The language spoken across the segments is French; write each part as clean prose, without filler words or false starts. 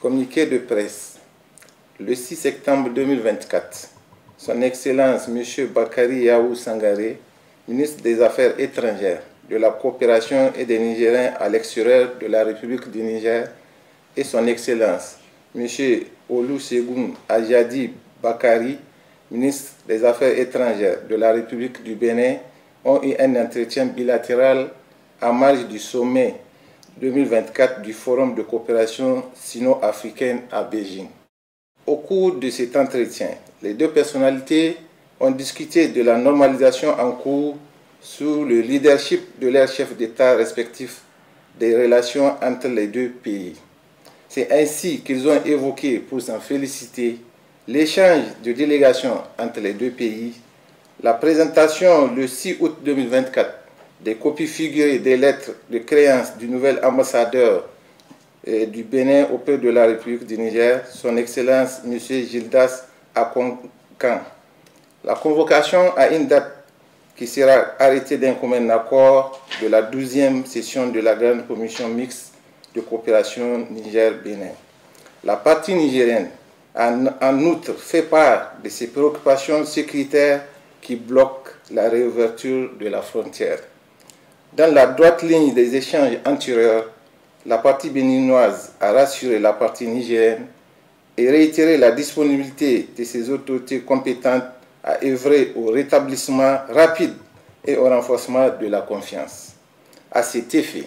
Communiqué de presse. Le 6 septembre 2024, Son Excellence M. Bakary Yahou Sangaré, ministre des Affaires étrangères, de la coopération et des Nigériens à l'extérieur de la République du Niger, et Son Excellence M. Olusegun Ajadi Bakary, ministre des Affaires étrangères de la République du Bénin, ont eu un entretien bilatéral en marge du sommet 2024 du Forum de coopération sino-africaine à Beijing. Au cours de cet entretien, les deux personnalités ont discuté de la normalisation en cours sous le leadership de leurs chefs d'État respectifs des relations entre les deux pays. C'est ainsi qu'ils ont évoqué, pour s'en féliciter, l'échange de délégations entre les deux pays, la présentation le 6 août 2024 des copies figurées des lettres de créance du nouvel ambassadeur du Bénin auprès de la République du Niger, Son Excellence M. Gildas Akonkan. La convocation à une date qui sera arrêtée d'un commun accord de la 12e session de la Grande Commission mixte de coopération Niger-Bénin. La partie nigérienne a en outre fait part de ses préoccupations sécuritaires qui bloquent la réouverture de la frontière. Dans la droite ligne des échanges antérieurs, la partie béninoise a rassuré la partie nigérienne et réitéré la disponibilité de ses autorités compétentes à œuvrer au rétablissement rapide et au renforcement de la confiance. À cet effet,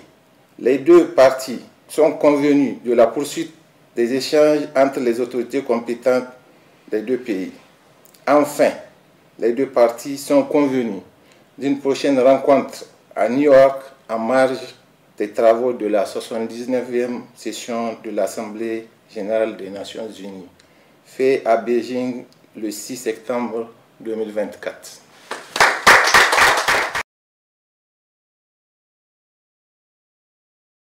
les deux parties sont convenues de la poursuite des échanges entre les autorités compétentes des deux pays. Enfin, les deux parties sont convenues d'une prochaine rencontre à New York en marge des travaux de la 79e session de l'Assemblée générale des Nations unies, fait à Beijing le 6 septembre 2024.